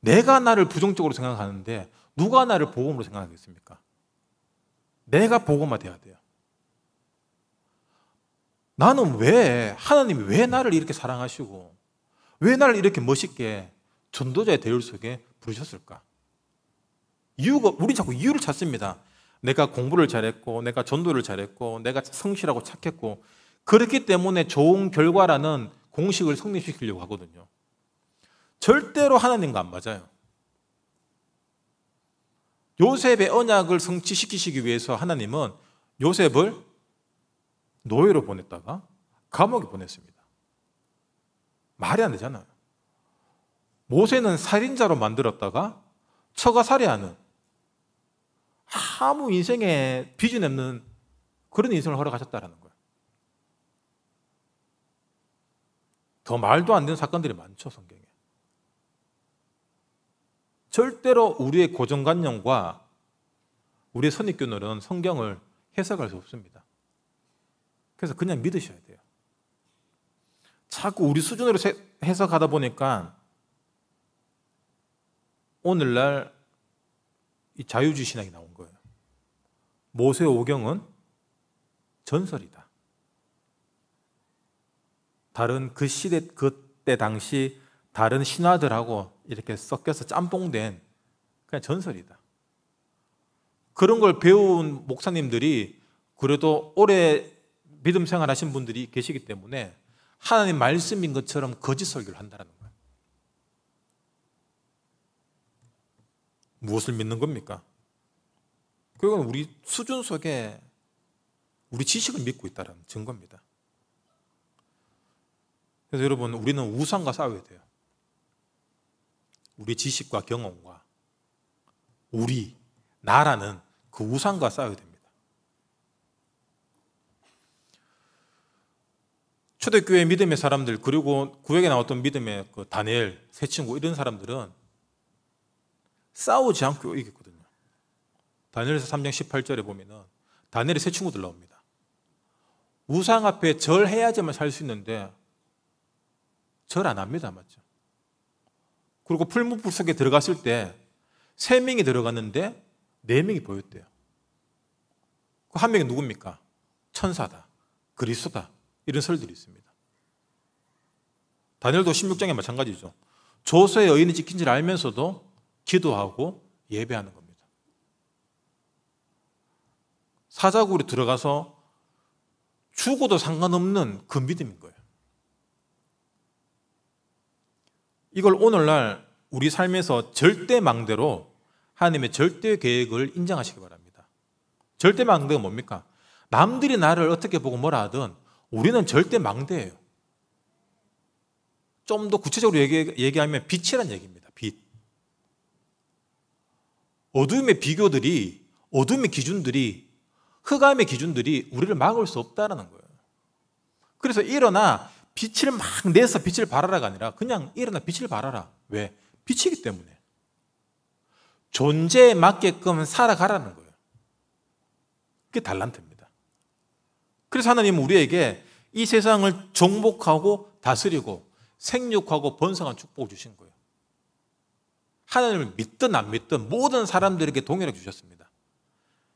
내가 나를 부정적으로 생각하는데 누가 나를 복음으로 생각하겠습니까? 내가 복음화 돼야 돼요. 나는 왜, 하나님이 왜 나를 이렇게 사랑하시고 왜 나를 이렇게 멋있게 전도자의 대열 속에 부르셨을까? 이유가, 우리 자꾸 이유를 찾습니다. 내가 공부를 잘했고, 내가 전도를 잘했고, 내가 성실하고 착했고, 그렇기 때문에 좋은 결과라는 공식을 성립시키려고 하거든요. 절대로 하나님과 안 맞아요. 요셉의 언약을 성취시키시기 위해서 하나님은 요셉을 노예로 보냈다가 감옥에 보냈습니다. 말이 안 되잖아요. 모세는 살인자로 만들었다가 처가 살해하는 아무 인생에 비전 없는 그런 인생을 허락하셨다는 거예요. 더 말도 안 되는 사건들이 많죠, 성경에. 절대로 우리의 고정관념과 우리의 선입견으로는 성경을 해석할 수 없습니다. 그래서 그냥 믿으셔야 돼요. 자꾸 우리 수준으로 해석하다 보니까 오늘날 이 자유주의 신학이 나온 거예요. 모세 오경은 전설이다. 다른 그 시대, 그때 당시 다른 신화들하고 이렇게 섞여서 짬뽕된 그냥 전설이다. 그런 걸 배운 목사님들이 그래도 오래 믿음 생활하신 분들이 계시기 때문에 하나님 말씀인 것처럼 거짓 설교를 한다는 거예요. 무엇을 믿는 겁니까? 그건 우리 수준 속에 우리 지식을 믿고 있다는 증거입니다. 그래서 여러분, 우리는 우상과 싸워야 돼요. 우리 지식과 경험과 우리, 나라는 그 우상과 싸워야 됩니다. 초대교회 믿음의 사람들, 그리고 구약에 나왔던 믿음의 그 다니엘, 세 친구, 이런 사람들은 싸우지 않고 이겼거든요. 다니엘서 3장 18절에 보면은 다니엘의 세 친구들 나옵니다. 우상 앞에 절해야지만 살 수 있는데 절 안 합니다. 맞죠? 그리고 풀무불 속에 들어갔을 때 3명이 들어갔는데 4명이 보였대요. 그 한 명이 누굽니까? 천사다, 그리스도다, 이런 설들이 있습니다. 다니엘도 16장에 마찬가지죠. 조서의 의인이 지킨 줄 알면서도 기도하고 예배하는 겁니다. 사자굴에 들어가서 죽어도 상관없는 그 믿음인 거예요. 이걸 오늘날 우리 삶에서 절대망대로 하나님의 절대 계획을 인정하시기 바랍니다. 절대망대가 뭡니까? 남들이 나를 어떻게 보고 뭐라 하든 우리는 절대망대예요. 좀 더 구체적으로 얘기하면 빛이란 얘기입니다. 빛. 어둠의 비교들이, 어둠의 기준들이, 흑암의 기준들이 우리를 막을 수 없다는 거예요. 그래서 일어나 빛을 막 내서 빛을 발하라가 아니라 그냥 일어나 빛을 발하라. 왜? 빛이기 때문에. 존재에 맞게끔 살아가라는 거예요. 그게 달란트입니다. 그래서 하나님은 우리에게 이 세상을 정복하고 다스리고 생육하고 번성한 축복을 주신 거예요. 하나님을 믿든 안 믿든 모든 사람들에게 동일하게 주셨습니다.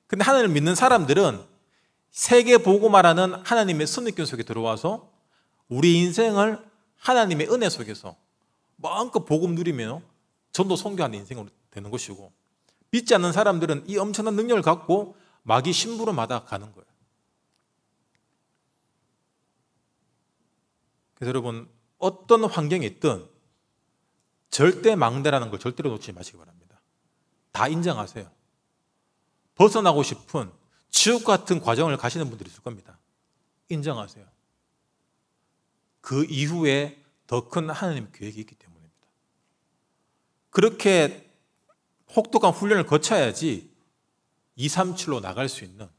근데 하나님을 믿는 사람들은 세계 복음화라는 하나님의 선입견 속에 들어와서 우리 인생을 하나님의 은혜 속에서 마음껏 복음 누리며 전도 선교하는 인생으로 되는 것이고, 믿지 않는 사람들은 이 엄청난 능력을 갖고 마귀 심부름하다 가는 거예요. 그래서 여러분, 어떤 환경에 있든 절대 망대라는 걸 절대로 놓치지 마시기 바랍니다. 다 인정하세요. 벗어나고 싶은 지옥 같은 과정을 가시는 분들이 있을 겁니다. 인정하세요. 그 이후에 더 큰 하나님의 계획이 있기 때문입니다. 그렇게 혹독한 훈련을 거쳐야지 237로 나갈 수 있는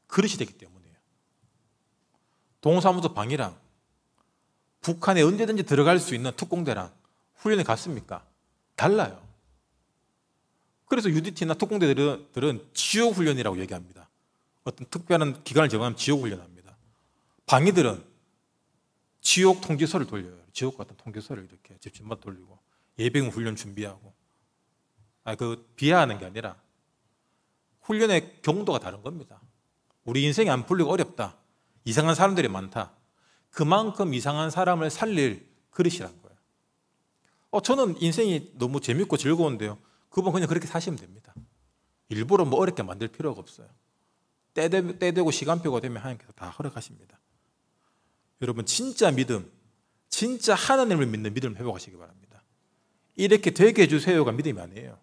그릇이 되기 때문이에요. 동사무소 방이랑 북한에 언제든지 들어갈 수 있는 특공대랑 훈련이 같습니까? 달라요. 그래서 UDT나 특공대들은 지옥 훈련이라고 얘기합니다. 어떤 특별한 기간을 정하면 지옥 훈련합니다. 방위들은 지옥 통지서를 돌려요. 지옥 같은 통지서를 이렇게 집집마다 돌리고 예비군 훈련 준비하고. 비하하는 게 아니라 훈련의 경도가 다른 겁니다. 우리 인생이 안 풀리고 어렵다. 이상한 사람들이 많다. 그만큼 이상한 사람을 살릴 그릇이란 거예요. 저는 인생이 너무 재밌고 즐거운데요. 그분 그냥 그렇게 사시면 됩니다. 일부러 뭐 어렵게 만들 필요가 없어요. 때 되고 시간표가 되면 하나님께서 다 허락하십니다. 여러분, 진짜 믿음, 진짜 하나님을 믿는 믿음을 회복하시기 바랍니다. 이렇게 되게 해주세요가 믿음이 아니에요.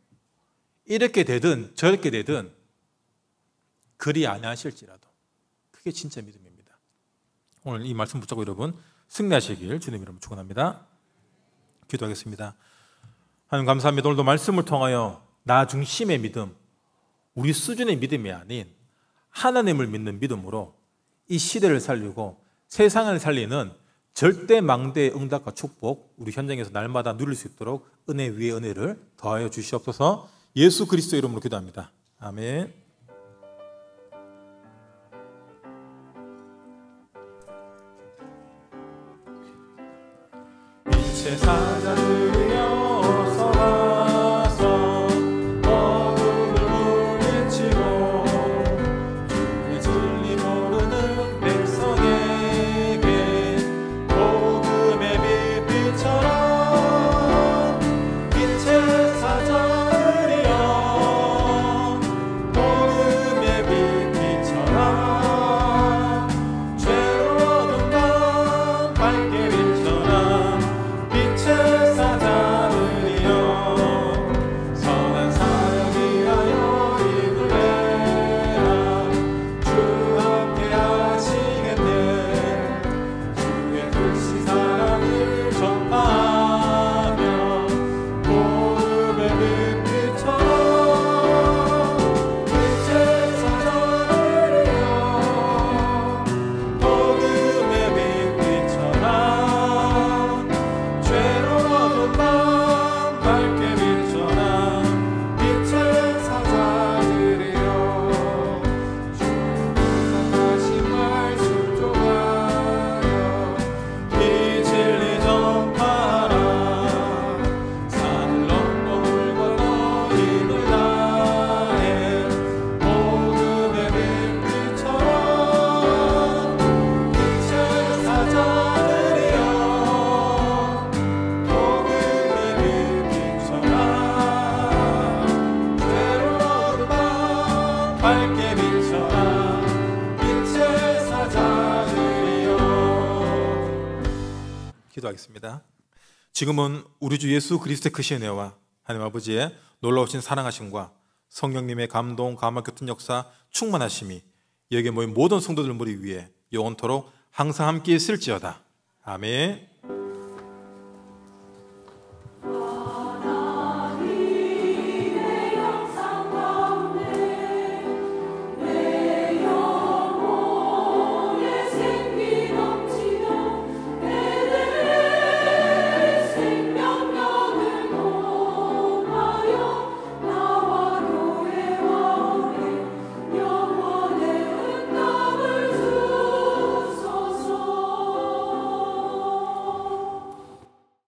이렇게 되든 저렇게 되든 그리 아니하실지라도 그게 진짜 믿음입니다. 오늘 이 말씀 붙잡고 여러분 승리하시길 주님 이름으로 축원합니다. 기도하겠습니다. 하나님 감사합니다. 오늘도 말씀을 통하여 나 중심의 믿음, 우리 수준의 믿음이 아닌 하나님을 믿는 믿음으로 이 시대를 살리고 세상을 살리는 절대 망대의 응답과 축복, 우리 현장에서 날마다 누릴 수 있도록 은혜 위에 은혜를 더하여 주시옵소서. 예수 그리스도 이름으로 기도합니다. 아멘. 빛의 사자들이여 어서 와서 어둠을 물리치고 주의 진리 모르는 백성에게 복음의 빛처럼 빛의 사자들이여 복음의 빛처럼 죄로운 밤 밝게 비춰라. 빛의 사자들이여 선한 사역 위하여 힘을 내라. 주 함께 하시겠네. 주의 크신 사랑을 전파하며 복음의 빛처럼 빛의 사자들이여 복음의 빛처럼 죄로운 밤 밝게 비춰라. 빛의 사자들이여 주님의 말씀 조가여 이 진리 전파하라. 산을 넘고 물 건너 힘을 다해 복음의 빛처럼 빛의 사자들이여 복음의 빛처럼 죄로운 밤 밝게 비춰라. 빛의 사자들이여. 기도하겠습니다. 지금은 우리 주 예수 그리스도의 크신 은혜와 하나님 아버지의 놀라우신 사랑하심과 성령님의 감동, 감화, 교통 역사, 충만하심이 여기에 모인 모든 성도들 머리 위에 영원토록 항상 함께 있을지어다. 아멘.